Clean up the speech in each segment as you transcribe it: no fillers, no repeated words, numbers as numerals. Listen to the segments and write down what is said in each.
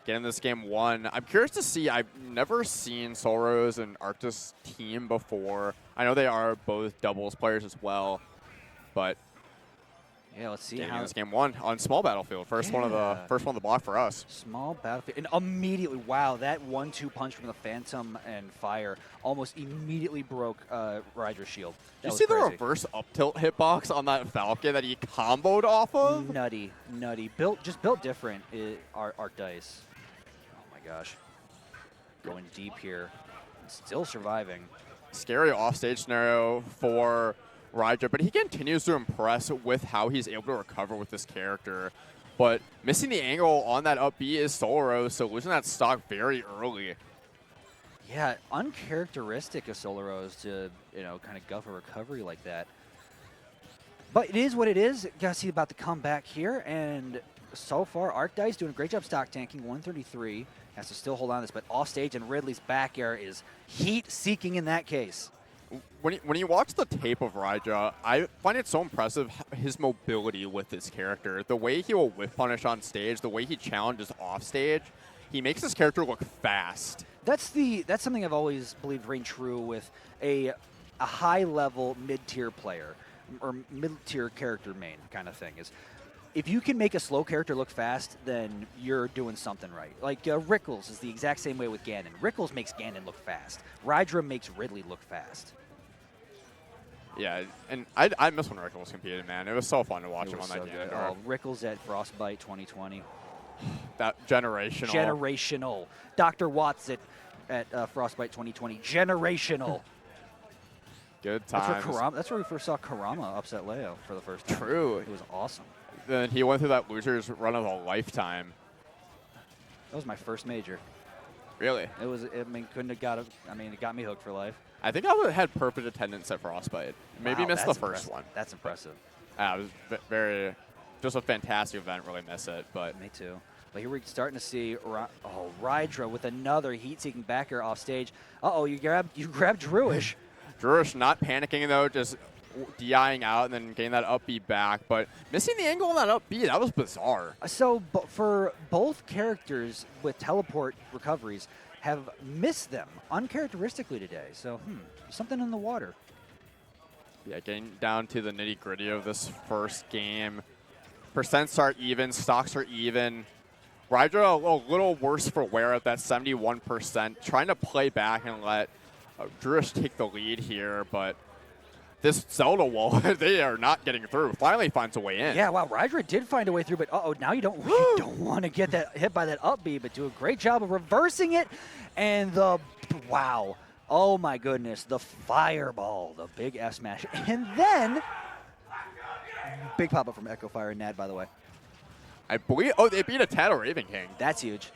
getting this game won. I'm curious to see. I've never seen Solarose and Arctice team before. I know they are both doubles players as well, but yeah, let's see getting how this game won on small battlefield. First one of the block for us. Small battlefield, and immediately, wow, that 1-2 punch from the Phantom and Fire almost immediately broke Rydra's shield. Did you see the reverse up tilt hitbox on that Falcon that he comboed off of? Nutty. Just built different. Arctice. Oh my gosh, going deep here, still surviving. Scary offstage scenario for Rydra, but he continues to impress with how he's able to recover with this character. But missing the angle on that up B is Solarose, so losing that stock very early. Yeah, uncharacteristic of Solarose to, kind of guff a recovery like that. But it is what it is. Gotta see about the comeback here, and so far, Arctice doing a great job stock tanking, 133. Has to still hold on to this, but off stage, and Ridley's back air is heat-seeking in that case. When you watch the tape of Rydra, I find it so impressive his mobility with this character. The way he will whip punish on stage, the way he challenges off stage, he makes his character look fast. That's something I've always believed reigned true with a high-level mid-tier player or mid-tier character main kind of thing. Is if you can make a slow character look fast, then you're doing something right. Like Rickles is the exact same way with Ganon. Rickles makes Ganon look fast. Rydra makes Ridley look fast. Yeah, and I miss when Rickles competed, man. It was so fun to watch him on that game. Oh, Rickles at Frostbite 2020. That generational. Generational. Dr. Watts at Frostbite 2020. Generational. Good times. That's where we first saw Kurama upset Leo for the first time. True. It was awesome. Then he went through that loser's run of a lifetime. That was my first major. Really? It was. Couldn't have got it. It got me hooked for life. I think I had perfect attendance at Frostbite. Maybe wow, missed the first one. That's impressive. It was just a fantastic event. Really miss it, but me too. But here we're starting to see Rydra with another heat-seeking backer off stage. You grabbed Drewish. Drewish not panicking though, just DIing out and then getting that up B back, but missing the angle on that up B, that was bizarre. So for both characters with teleport recoveries have missed them uncharacteristically today. So something in the water. Yeah, getting down to the nitty-gritty of this first game. Percents are even, stocks are even. Rydra a little worse for wear at that 71%, trying to play back and let Drewish take the lead here, but this Zelda wall, they are not getting through. Finally finds a way in. Yeah, wow, Rydra did find a way through, but now you don't want to get that hit by that up B, but do a great job of reversing it. And wow, oh my goodness, the fireball, the big F smash. And then, big pop-up from Echo Fire and Nad, by the way. I believe, they beat a Tattle Raven King. That's huge.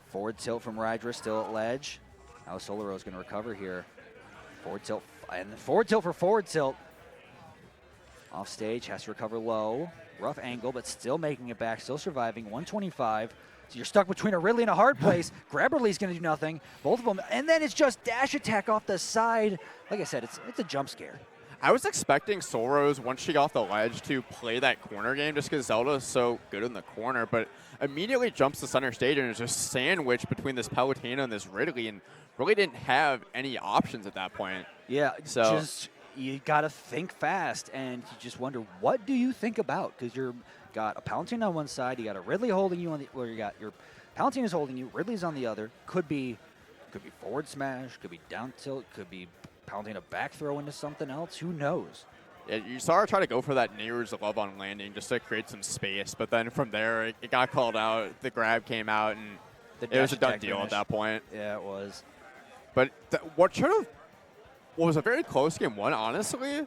Forward tilt from Rydra, still at ledge. How is Solarose going to recover here? Forward tilt, and forward tilt for forward tilt. Off stage, has to recover low. Rough angle, but still making it back, still surviving, 125. So you're stuck between a Ridley and a hard place. Grabberly's going to do nothing, both of them. And then it's just dash attack off the side. Like I said, it's a jump scare. I was expecting Solarose, once she got off the ledge, to play that corner game just because Zelda is so good in the corner, but immediately jumps to center stage and is just sandwiched between this Palutena and this Ridley and really didn't have any options at that point. Yeah, so just you got to think fast, and you just wonder, what do you think about? Because you're got a Palutena on one side, you got a Ridley holding you on the, or you got your Palutena's holding you, Ridley's on the other. Could be forward smash, could be down tilt, could be Palutena back throw into something else. Who knows? Yeah, you saw her try to go for that Neighbors of Love on landing just to create some space, but then from there it got called out. The grab came out, and it was a done deal at that point. Yeah, it was. But what was a very close game one, honestly,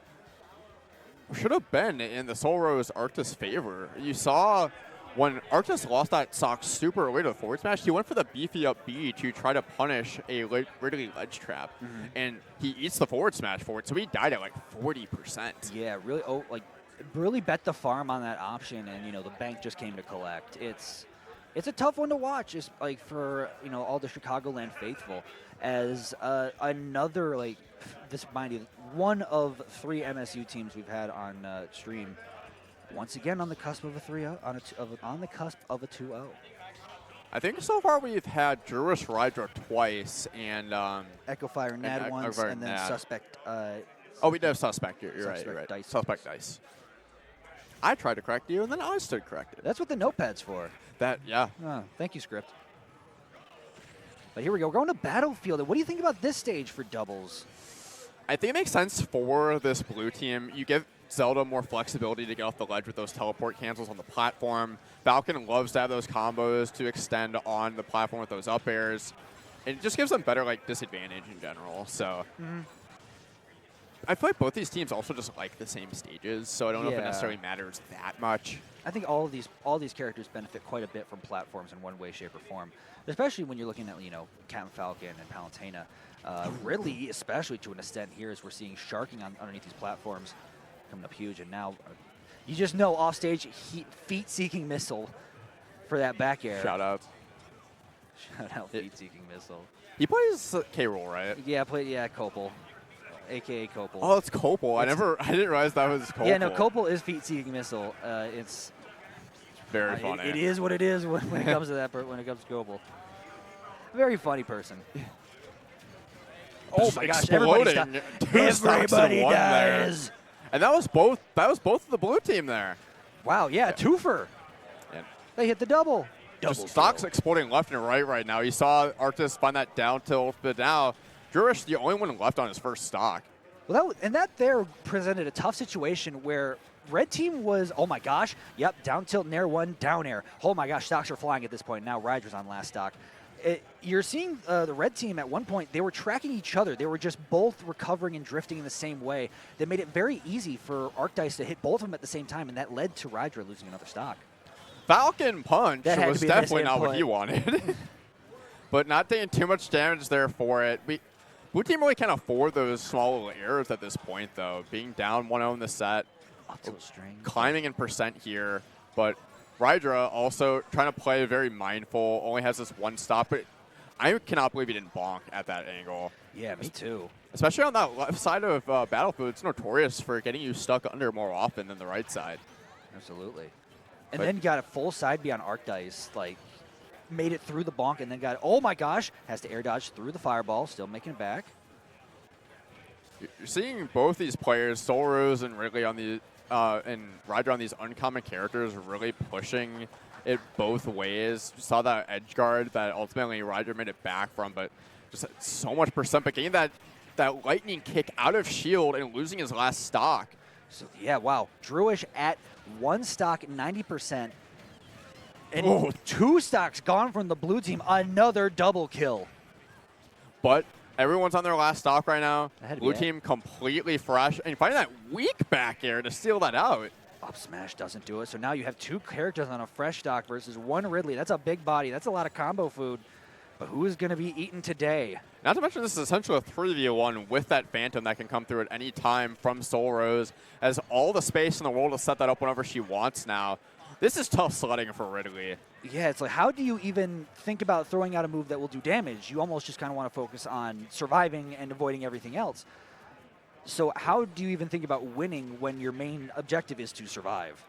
should have been in the Solarose Arctice favor. You saw when Arctice lost that stock super early to the forward smash, he went for the beefy up B to try to punish a Ridley ledge trap. And he eats the forward smash forward, so he died at like 40%. Yeah, really, really bet the farm on that option, and the bank just came to collect. It's a tough one to watch, just like for all the Chicagoland faithful, as another this mind you, one of 3 MSU teams we've had on stream. Once again, on the cusp of a 3-0, on the cusp of a 2-0. I think so far we've had Drewish Rydra twice and Echo Fire Nad Echo once, Fire and then Nad. Suspect. Oh, we did have Suspect. You're right. Suspect You're right. Dice. Suspect Dice. I tried to correct you, and then I stood corrected. That's what the notepad's for. Yeah. Oh, thank you, script. But here we go. We're going to Battlefield. What do you think about this stage for doubles? I think it makes sense for this blue team. You give Zelda more flexibility to get off the ledge with those teleport cancels on the platform. Falcon loves to have those combos to extend on the platform with those up airs. And it just gives them better disadvantage in general. So I feel like both these teams also just like the same stages, so I don't know if it necessarily matters that much. I think all these characters benefit quite a bit from platforms in one way, shape, or form. Especially when you're looking at Captain Falcon and Palutena. Ridley, especially to an extent here, as we're seeing sharking underneath these platforms, coming up huge. And now you just know offstage feet-seeking missile for that back air. Shout out. Shout out feet-seeking missile. He plays K-Roll, right? Yeah, Copel. AKA Copel. Oh, it's Copel. I didn't realize that was Copel. Yeah, no, Copel is feet-seeking missile. It's very funny. It is what it is when it comes to that. When it comes to Copel, very funny person. Oh my gosh! Everybody dies. And that was both of the blue team there. Wow, yeah. Twofer. Yeah. They hit the double. Just stocks exploding left and right now. You saw Arctice find that down tilt, but now Drewish the only one left on his first stock. Well, that there presented a tough situation where red team was, oh my gosh, yep, down tilt, nair one, down air. Oh my gosh, stocks are flying at this point. Now Rydra's on last stock. You're seeing the red team at one point, they were tracking each other. They were just both recovering and drifting in the same way. That made it very easy for Arctice to hit both of them at the same time, and that led to Rydra losing another stock. Falcon Punch was definitely not what he wanted. But not taking too much damage there for it. Blue team really can't afford those small little errors at this point, though. Being down 1-0 in the set. Climbing in percent here, but Rydra also trying to play very mindful, only has this one stop, but I cannot believe he didn't bonk at that angle. Yeah, me too. Especially on that left side of Battlefield, it's notorious for getting you stuck under more often than the right side. Absolutely. And then got a full side B on Arctice, made it through the bonk, and then got, oh my gosh, has to air dodge through the fireball, still making it back. You're seeing both these players, Solarose and Ridley on the and Rydra on these uncommon characters, really pushing it both ways. You saw that edge guard that ultimately Rydra made it back from, but just so much percent. But getting that lightning kick out of shield and losing his last stock. So yeah, wow. Drewish at one stock, 90%. And 2 stocks gone from the blue team. Another double kill. But everyone's on their last stock right now. Blue team completely fresh. And finding that weak back air to steal that out. Up smash doesn't do it. So now you have 2 characters on a fresh stock versus 1 Ridley. That's a big body. That's a lot of combo food. But who is going to be eaten today? Not to mention this is essentially a 3v1 with that Phantom that can come through at any time from Solarose. Has all the space in the world to set that up whenever she wants now. This is tough sledding for Ridley. Yeah, it's like, how do you even think about throwing out a move that will do damage? You almost just kind of want to focus on surviving and avoiding everything else. So how do you even think about winning when your main objective is to survive?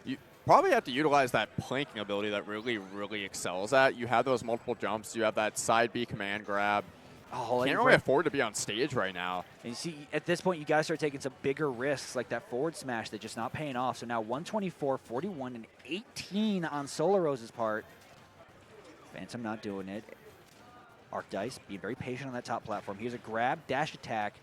You probably have to utilize that planking ability that Ridley really excels at. You have those multiple jumps. You have that side B command grab. Oh, can't really afford to be on stage right now. And you see, at this point, you got to start taking some bigger risks, like that forward smash that's just not paying off. So now 124, 41, and 18 on Solarose's part. Phantom not doing it. Arctice being very patient on that top platform. Here's a grab, dash attack.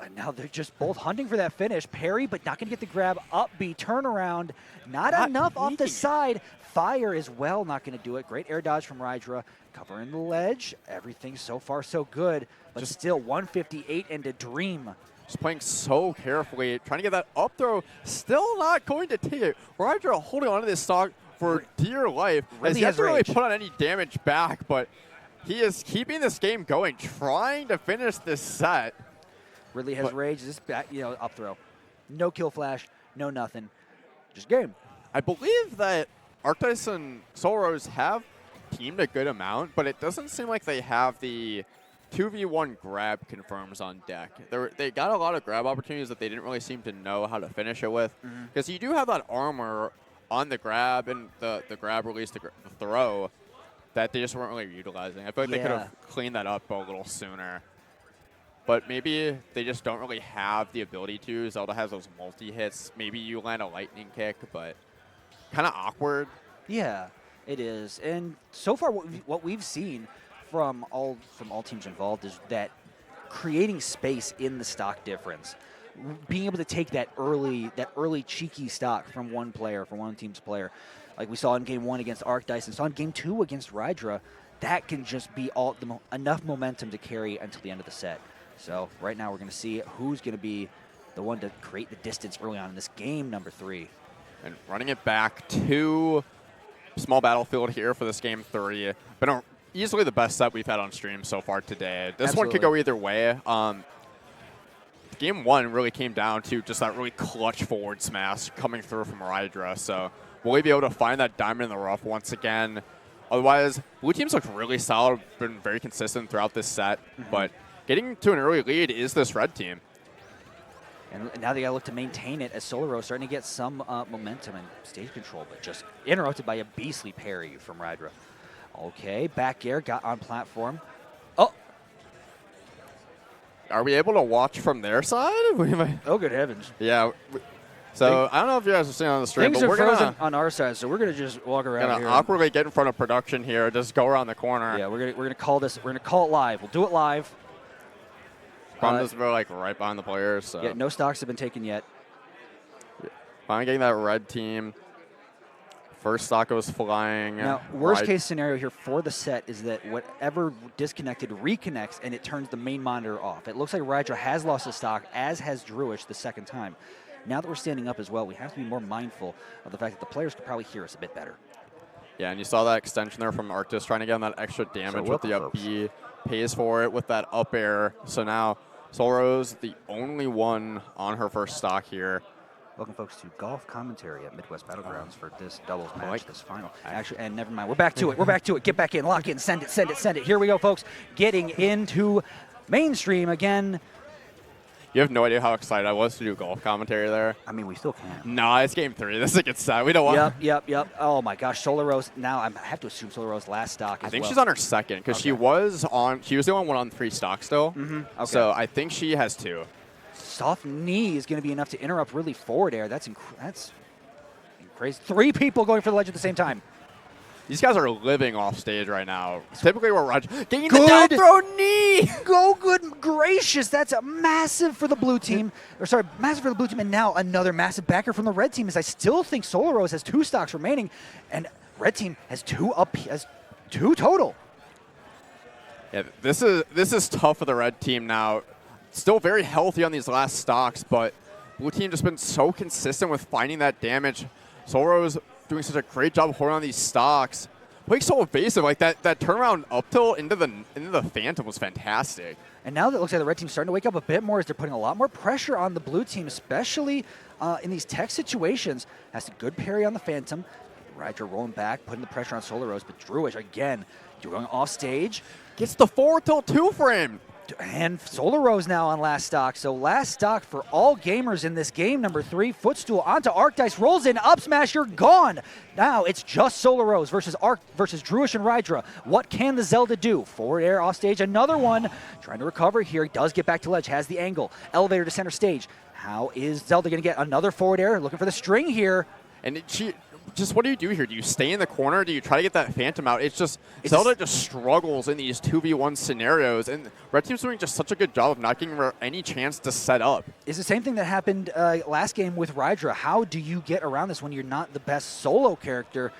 And now they're just both hunting for that finish. Parry, but not going to get the grab. Up B, turnaround. Not enough off the side. Fire as well, not going to do it. Great air dodge from Rydra. Covering the ledge. Everything so far so good. But just still 158 and a dream. Just playing so carefully. Trying to get that up throw. Still not going to take it. Rydra holding on to this stock for dear life. As he hasn't really put on any damage back, but he is keeping this game going. Trying to finish this set. Ridley has rage. This back, up throw. No kill flash. No nothing. Just game. I believe that Arctice and Solarose have teamed a good amount, but it doesn't seem like they have the 2v1 grab confirms on deck. They got a lot of grab opportunities that they didn't really seem to know how to finish it with. Because you do have that armor on the grab and the grab release, the throw. that they just weren't really utilizing. I feel like they could have cleaned that up a little sooner. But maybe they just don't really have the ability to. Zelda has those multi-hits. Maybe you land a lightning kick, but kind of awkward. Yeah, it is. And so far, what we've seen from all teams involved is that creating space in the stock difference, being able to take that early cheeky stock from one team's player, like we saw in Game 1 against Arctice and saw in Game 2 against Rydra, that can just be enough momentum to carry until the end of the set. So right now we're going to see who's going to be the one to create the distance early on in this game number 3. And running it back to small battlefield here for this game 3. Been easily the best set we've had on stream so far today. This one could go either way. Game 1 really came down to just that really clutch forward smash coming through from Rydra. So will we be able to find that diamond in the rough once again? Otherwise, blue teams look really solid, been very consistent throughout this set. But getting to an early lead is this red team. And now they got to look to maintain it as Solarose starting to get some momentum and stage control, but just interrupted by a beastly parry from Rydra. Okay, back air, got on platform. Oh! Are we able to watch from their side? Oh, good heavens. Yeah. So I don't know if you guys are seeing on the stream, but we're frozen on our side, so we're gonna just walk around here. Awkwardly get in front of production here, just go around the corner. Yeah, we're gonna call this. We're gonna call it live. We'll do it live. Problem is we're like right behind the players. So. Yeah, no stocks have been taken yet. Finally getting that red team. First stock goes flying. Now, worst case scenario here for the set is that whatever disconnected reconnects and it turns the main monitor off. It looks like Rydra has lost a stock, as has Drewish the second time. Now that we're standing up as well, we have to be more mindful of the fact that the players could probably hear us a bit better. Yeah, and you saw that extension there from Arctice trying to get on that extra damage with the up B. Pays for it with that up air. So now Solarose, the only one on her first stock here. Welcome, folks, to golf commentary at Midwest Battlegrounds for this doubles match, this final. Actually, and never mind, we're back to it. We're back to it. Get back in, lock in, send it, send it, send it. Here we go, folks. Getting into mainstream again. You have no idea how excited I was to do golf commentary there. I mean, we still can. No, it's game 3. This is a good set. We don't want. Yep. Oh my gosh, Solarose. Now I have to assume Solarose last stock. I think she's on her second because she was the only one on 3 stocks still. Okay. So I think she has 2. Soft knee is going to be enough to interrupt really forward air. That's crazy. 3 people going for the ledge at the same time. These guys are living off stage right now. Typically, we're getting the down throw knee. Go good gracious. That's a massive for the blue team. Massive for the blue team. And now another massive backer from the red team, as I still think Solarose has 2 stocks remaining. And red team has 2 total. Yeah, this is tough for the red team now. Still very healthy on these last stocks, but blue team just been so consistent with finding that damage. Solarose doing such a great job holding on these stocks. Playing so evasive, like that turnaround up tilt into the Phantom was fantastic. And now that it looks like the red team's starting to wake up a bit more as they're putting a lot more pressure on the blue team, especially in these tech situations. Has a good parry on the Phantom. Rydra rolling back, putting the pressure on Solarose, but Drewish again, going off stage. Gets the forward tilt 2-frame. And Solarose now on last stock. So last stock for all gamers in this game number 3. Footstool onto Arctice, rolls in, up smash, you're gone. Now it's just Solarose versus Drewish and Rydra. What can the Zelda do? Forward air off stage, another one. Trying to recover here. He does get back to ledge, has the angle. Elevator to center stage. How is Zelda going to get another forward air? Looking for the string here. And just what do you do here? Do you stay in the corner? Do you try to get that Phantom out? Zelda just struggles in these 2v1 scenarios, and red team's doing just such a good job of not giving her any chance to set up. It's the same thing that happened last game with Rydra. How do you get around this when you're not the best solo character?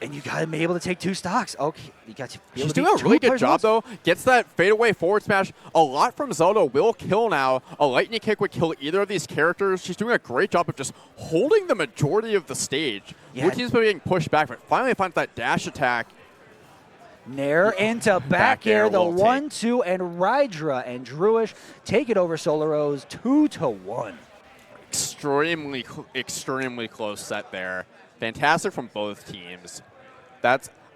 And you got to be able to take 2 stocks. Okay, you got to be able She's to doing a really good job, though. Gets that fadeaway forward smash. A lot from Zelda will kill now. A lightning kick would kill either of these characters. She's doing a great job of just holding the majority of the stage. Yeah. Blue team's been getting pushed back, but finally finds that dash attack. Nair into back air, the 1-2, and Rydra and Drewish take it over Solarose 2-1. Extremely close set there. Fantastic from both teams.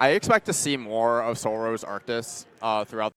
I expect to see more of Solarose Arctice throughout